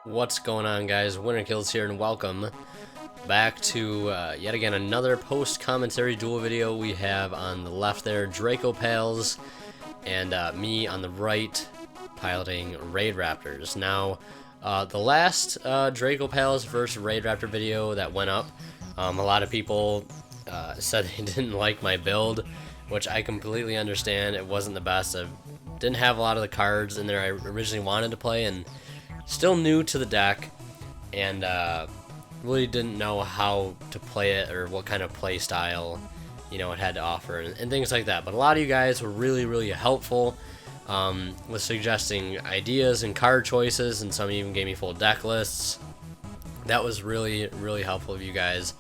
What's going on, guys? Winter Kills here, and welcome back to yet again another post-commentary duel video. We have on the left there Draco-Pals, and me on the right piloting Raidraptors. Now, the last Draco-Pals versus Raidraptor video that went up, a lot of people said they didn't like my build, which I completely understand. It wasn't the best. I didn't have a lot of the cards in there I originally wanted to play, and still new to the deck, and really didn't know how to play it or what kind of play style it had to offer, and things like that. But a lot of you guys were really helpful with suggesting ideas and card choices, and some even gave me full deck lists. That was really helpful of you guys,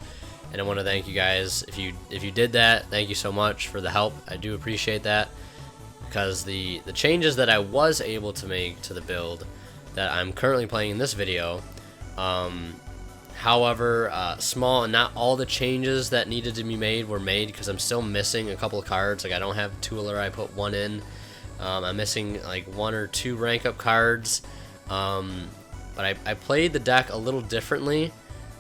and I want to thank you guys. If you did that, thank you so much for the help. I do appreciate that, because the changes that I was able to make to the build that I'm currently playing in this video, however small, and not all the changes that needed to be made were made, because I'm still missing a couple of cards. Like, I don't have Tooler, I put one in. I'm missing like 1 or 2 rank up cards, but I played the deck a little differently,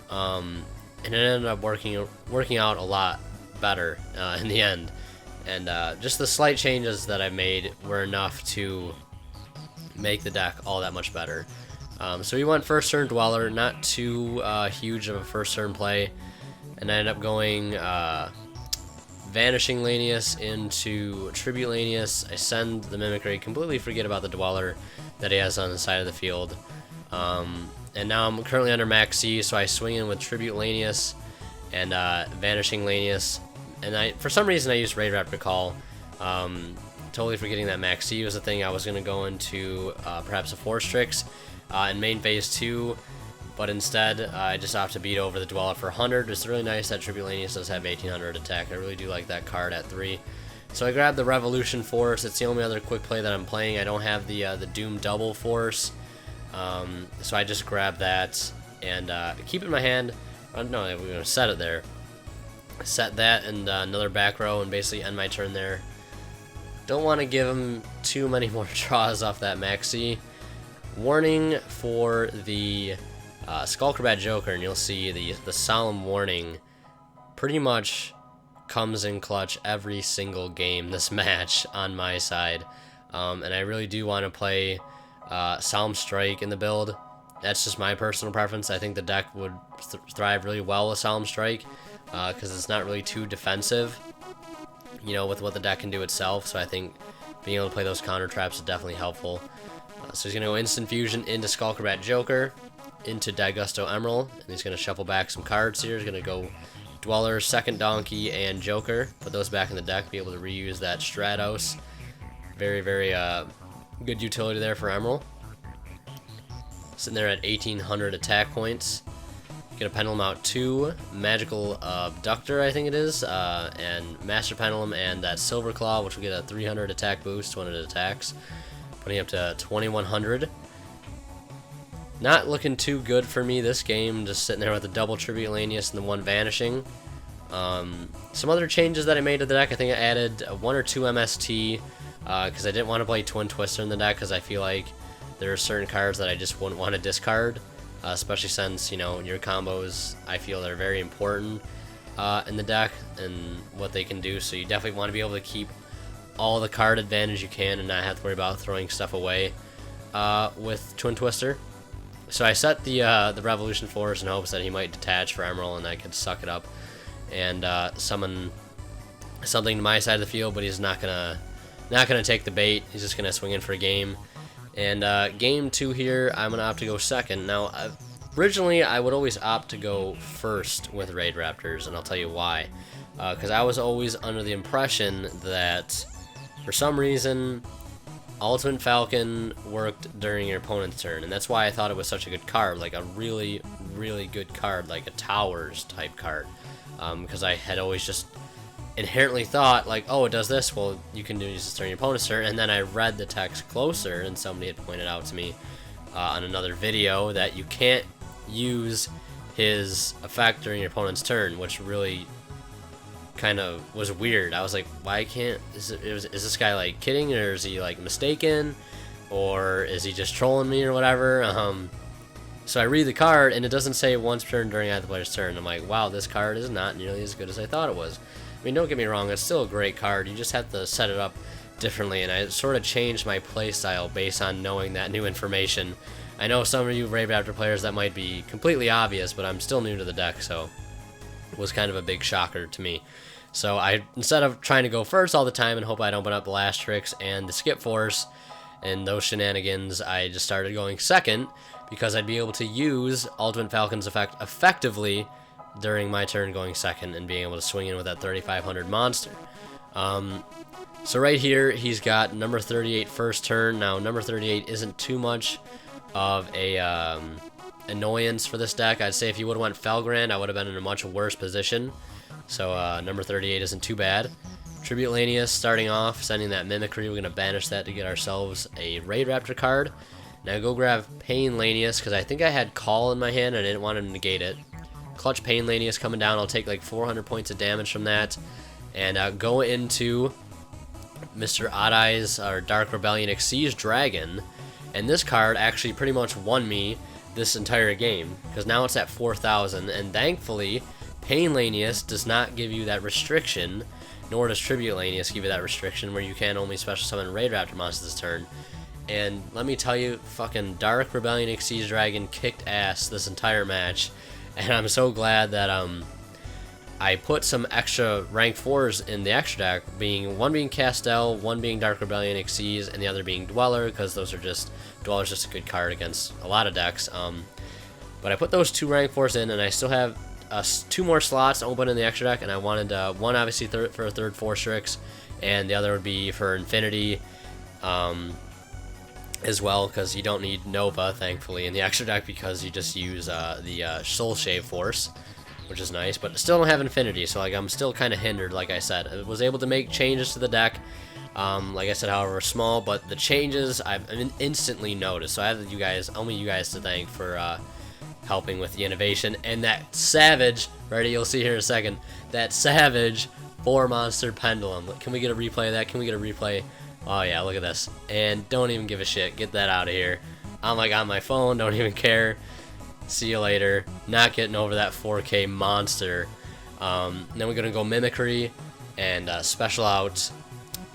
and it ended up working out a lot better in the end. And just the slight changes that I made were enough to make the deck all that much better. So we went first turn Dweller, not too huge of a first turn play, and I ended up going Vanishing Lanius into Tribute Lanius. I send the Mimicry, completely forget about the Dweller that he has on the side of the field, and now I'm currently under Max C, so I swing in with Tribute Lanius and Vanishing Lanius, and for some reason I used Raidraptor Call. Totally forgetting that Max C was the thing. I was going to go into perhaps a Force Tricks in main phase 2, but instead I just opted to beat over the Dweller for 100. It's really nice that Tribute Lanius does have 1800 attack. I really do like that card at 3. So I grabbed the Revolution Force. It's the only other quick play that I'm playing. I don't have the Doom Double Force, so I just grabbed that and keep it in my hand. No, we're going to set it there. Set that and another back row, and basically end my turn there. Don't want to give him too many more draws off that Maxi. Warning for the Skullcrobat Joker, and you'll see the Solemn Warning pretty much comes in clutch every single game this match on my side. And I really do want to play Solemn Strike in the build. That's just my personal preference. I think the deck would thrive really well with Solemn Strike, because it's not really too defensive, with what the deck can do itself. So I think being able to play those counter traps is definitely helpful. So he's going to go Instant Fusion into Skullcrobat Joker, into Daigusto Emerald, and he's going to shuffle back some cards here. He's going to go Dweller, Second Donkey, and Joker. Put those back in the deck, be able to reuse that Stratos. Very good utility there for Emerald. Sitting there at 1800 attack points. Gonna Pendulum out 2, Magical Abductor, I think it is, and Master Pendulum, and that Silver Claw, which will get a 300 attack boost when it attacks, putting up to 2100. Not looking too good for me this game, just sitting there with the double Tribute Lanius and the 1 Vanishing. Some other changes that I made to the deck, I think I added 1 or 2 MST, because I didn't want to play Twin Twister in the deck, because I feel like there are certain cards that I just wouldn't want to discard. Especially since, your combos, I feel, are very important in the deck and what they can do. So you definitely want to be able to keep all the card advantage you can and not have to worry about throwing stuff away with Twin Twister. So I set the Revolution Force in hopes that he might detach for Emerald and I could suck it up and summon something to my side of the field, but he's not gonna take the bait. He's just gonna swing in for a game. And game 2 here, I'm going to opt to go second. Now, originally, I would always opt to go first with Raidraptors, and I'll tell you why. Because I was always under the impression that, for some reason, Ultimate Falcon worked during your opponent's turn, and that's why I thought it was such a good card, like a really good card, like a Towers type card. Because I had always just inherently thought, like, oh, it does this, well, you can use this during your opponent's turn. And then I read the text closer, and somebody had pointed out to me on another video that you can't use his effect during your opponent's turn, which really kind of was weird. I was like, why can't, is this guy like kidding, or is he like mistaken, or is he just trolling me or whatever? So I read the card, and it doesn't say once per turn during either player's turn. I'm like, wow, this card is not nearly as good as I thought it was. I mean, don't get me wrong, it's still a great card. You just have to set it up differently, and I sort of changed my playstyle based on knowing that new information. I know some of you Raidraptor players that might be completely obvious, but I'm still new to the deck, so it was kind of a big shocker to me. So instead of trying to go first all the time and hope I'd open up Blast Tricks and the Skip Force and those shenanigans, I just started going second because I'd be able to use Ultimate Falcon's effect effectively during my turn going second and being able to swing in with that 3500 monster. So right here, he's got number 38 first turn. Now, number 38 isn't too much of a annoyance for this deck. I'd say if you would have went Felgrand, I would have been in a much worse position. So number 38 isn't too bad. Tribute Lanius starting off, sending that Mimicry. We're going to banish that to get ourselves a Raidraptor card. Now go grab Pain Lanius, because I think I had Call in my hand and I didn't want to negate it. Clutch Pain Lanius coming down. I'll take like 400 points of damage from that. And go into Mr. Odd Eyes, or Dark Rebellion Xyz Dragon. And this card actually pretty much won me this entire game, because now it's at 4,000. And thankfully, Pain Lanius does not give you that restriction, nor does Tribute Lanius give you that restriction where you can only special summon Raidraptor monsters this turn. And let me tell you, fucking Dark Rebellion Xyz Dragon kicked ass this entire match. And I'm so glad that I put some extra rank 4s in the extra deck, one being Castel, one being Dark Rebellion Xyz, and the other being Dweller, because Dweller's just a good card against a lot of decks. But I put those 2 rank 4s in, and I still have 2 more slots open in the extra deck, and I wanted one obviously for a third Force Strix, and the other would be for Infinity as well, because you don't need Nova, thankfully, in the extra deck, because you just use the Soul Shave Force, which is nice, but still don't have Infinity, so like I'm still kind of hindered. Like I said, I was able to make changes to the deck, like I said, however small, but the changes I've instantly noticed. So I have only you guys to thank for helping with the innovation. And that savage, ready, you'll see here in a second, that savage 4-monster Pendulum. Can we get a replay of that? Can we get a replay? Oh yeah, look at this. And don't even give a shit. Get that out of here. I'm like on my phone, don't even care. See you later. Not getting over that 4K monster. Then we're going to go Mimicry and special out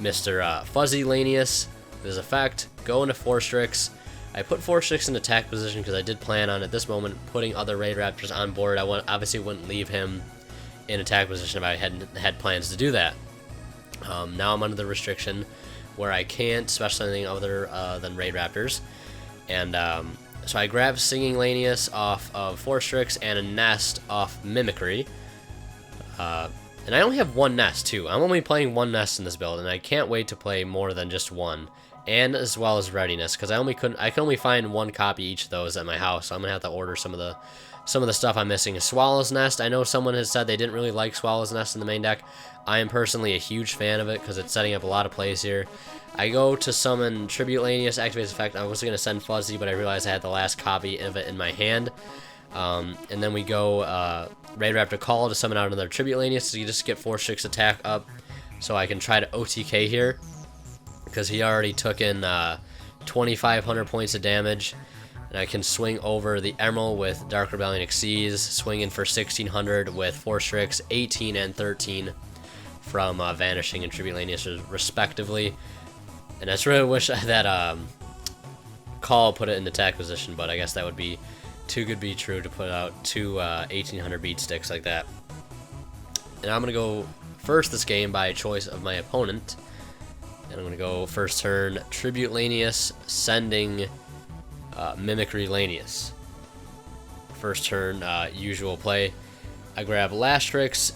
Mr. Fuzzy Lanius. His effect, go into Force Strix. I put Force Strix in attack position because I did plan on, at this moment, putting other Raidraptors on board. I obviously wouldn't leave him in attack position if I had plans to do that. Now I'm under the restriction where I can't special anything other than Raidraptors. And so I grabbed Singing Lanius off of Force Strix and a Nest off Mimicry. And I only have 1 Nest too. I'm only playing 1 Nest in this build, and I can't wait to play more than just 1. And as well as Readiness, because I can only find 1 copy each of those at my house. So I'm gonna have to order some of the stuff I'm missing. Swallow's Nest. I know someone has said they didn't really like Swallow's Nest in the main deck. I am personally a huge fan of it because it's setting up a lot of plays here. I go to summon Tribute Lanius, activate his effect. I was going to send Fuzzy, but I realized I had the last copy of it in my hand. And then we go Raidraptor Call to summon out another Tribute Lanius, so you just get Force Strix attack up, so I can try to OTK here, because he already took in 2,500 points of damage. And I can swing over the Emerald with Dark Rebellion Xyz, swing in for 1,600 with Force Strix, 18 and 13 from Vanishing and Tribute Lanius respectively. And I just really wish that Call put it in attack position, but I guess that would be too good to be true to put out 2 1,800 beat sticks like that. And I'm going to go first this game by choice of my opponent. And I'm going to go first turn Tribute Lanius, sending Mimicry Lanius. First turn, usual play. I grab Lastrix,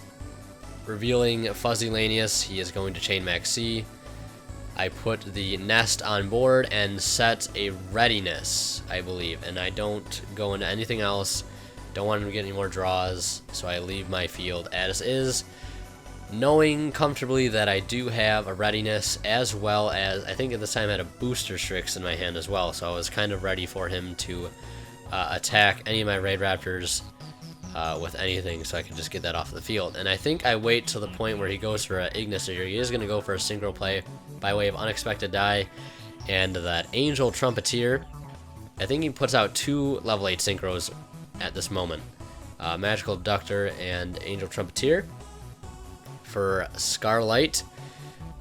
revealing Fuzzy Lanius. He is going to Chain Max C. I put the Nest on board and set a Readiness, I believe, and I don't go into anything else. Don't want him to get any more draws, so I leave my field as is, knowing comfortably that I do have a Readiness, as well as, I think at this time I had a Booster Strix in my hand as well, so I was kind of ready for him to attack any of my Raidraptors with anything, so I can just get that off the field. And I think I wait till the point where he goes for an Ignis here. He is going to go for a synchro play by way of Unexpected Die and that Angel Trumpeteer. I think he puts out 2 level 8 synchros at this moment. Magical Abductor and Angel Trumpeteer. For Scarlight,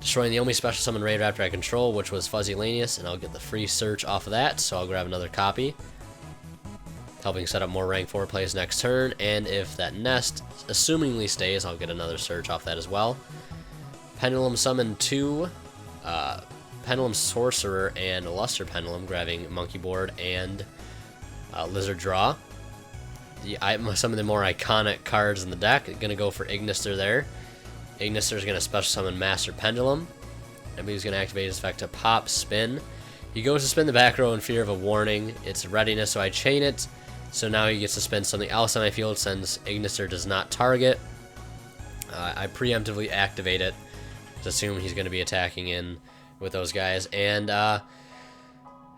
destroying the only special summon Raidraptor I control, which was Fuzzy Lanius, and I'll get the free search off of that, so I'll grab another copy. Helping set up more rank 4 plays next turn, and if that nest assumingly stays, I'll get another search off that as well. Pendulum summon 2, Pendulum Sorcerer and Luster Pendulum, grabbing Monkey Board and Lizard Draw. Some of the more iconic cards in the deck, gonna go for Ignister there. Ignister is gonna special summon Master Pendulum. I believe he's gonna activate his effect to pop spin. He goes to spin the back row in fear of a warning. It's readiness, so I chain it. So now he gets to spin something else on my field since Ignister does not target. I preemptively activate it. Just assume he's gonna be attacking in with those guys, and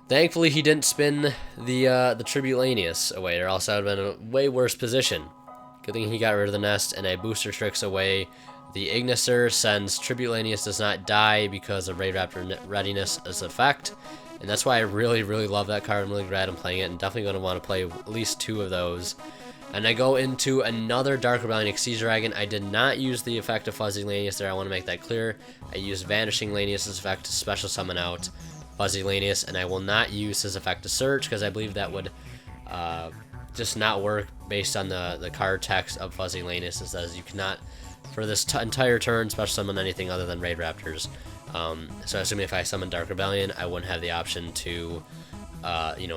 thankfully he didn't spin the Tribute Lanius away, or else I would have been in a way worse position. Good thing he got rid of the nest, and I booster tricks away the Ignister, since Tribute Lanius does not die because of Raidraptor Readiness as effect, and that's why I really, really love that card. I'm really glad I'm playing it, and definitely going to want to play at least 2 of those. And I go into another Dark Rebellion Xyz Dragon. I did not use the effect of Fuzzy Lanius there, I want to make that clear. I used Vanishing Lanius' effect to special summon out Fuzzy Lanius, and I will not use his effect to search, because I believe that would just not work based on the card text of Fuzzy Lanius. It says you cannot, for this entire turn, special summon anything other than Raidraptors. So assuming if I summon Dark Rebellion, I wouldn't have the option to,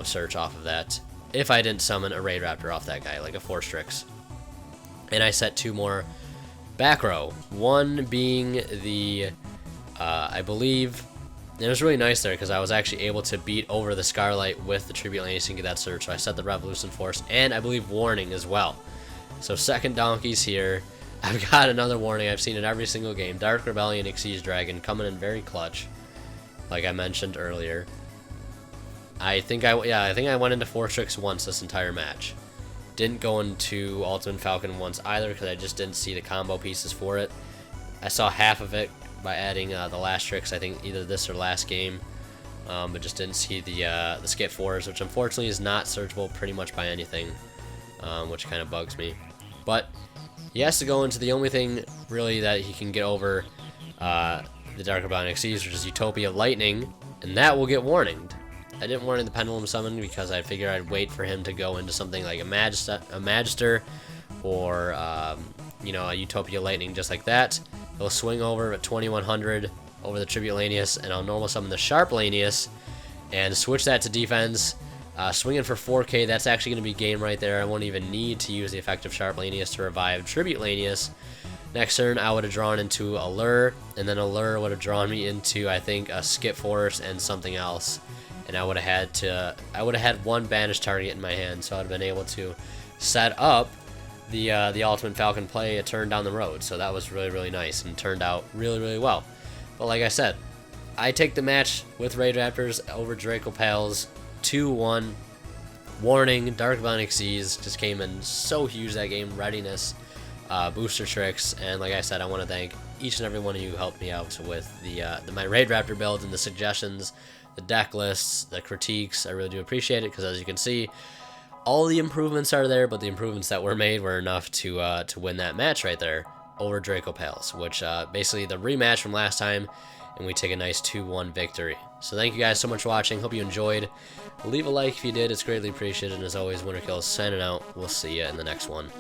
search off of that if I didn't summon a Raidraptor off that guy, like a Force Strix. And I set 2 more back row. One being the, I believe, and it was really nice there because I was actually able to beat over the Scarlight with the Tribute Lanius and get that search. So I set the Revolution Force and I believe Warning as well. So second donkeys here. I've got another warning. I've seen it every single game. Dark Rebellion Xyz Dragon coming in very clutch, like I mentioned earlier. I think I went into Force Strix once this entire match. Didn't go into Ultimate Falcon once either because I just didn't see the combo pieces for it. I saw half of it by adding the last tricks, I think either this or last game, but just didn't see the Skip 4s, which unfortunately is not searchable pretty much by anything, which kind of bugs me. But he has to go into the only thing really that he can get over the Dark Rebellion Xyz, which is Utopia Lightning, and that will get warninged. I didn't warn the Pendulum Summon because I figured I'd wait for him to go into something like a Magister or a Utopia Lightning just like that. He'll swing over at 2100 over the Tribute Lanius, and I'll normal summon the Sharp Lanius and switch that to defense. Swinging for 4k, that's actually going to be game right there. I won't even need to use the effect of Sharp Lanius to revive Tribute Lanius. Next turn, I would have drawn into Allure, and then Allure would have drawn me into, I think, a Skip Force and something else. And I would have had one banished target in my hand, so I'd have been able to set up the Ultimate Falcon play a turn down the road. So that was really, really nice and turned out really, really well. But like I said, I take the match with Raidraptors over Draco-Pals 2-1. Warning, Dark Rebellion Xyz just came in so huge that game. Readiness, booster tricks, and like I said, I want to thank each and every one of you who helped me out with my Raidraptor build and the suggestions, the deck lists, the critiques. I really do appreciate it because, as you can see, all the improvements are there, but the improvements that were made were enough to win that match right there over Draco-Pals, which basically the rematch from last time, and we take a nice 2-1 victory. So thank you guys so much for watching. Hope you enjoyed. Leave a like if you did. It's greatly appreciated. And as always, Winterkill is signing out. We'll see you in the next one.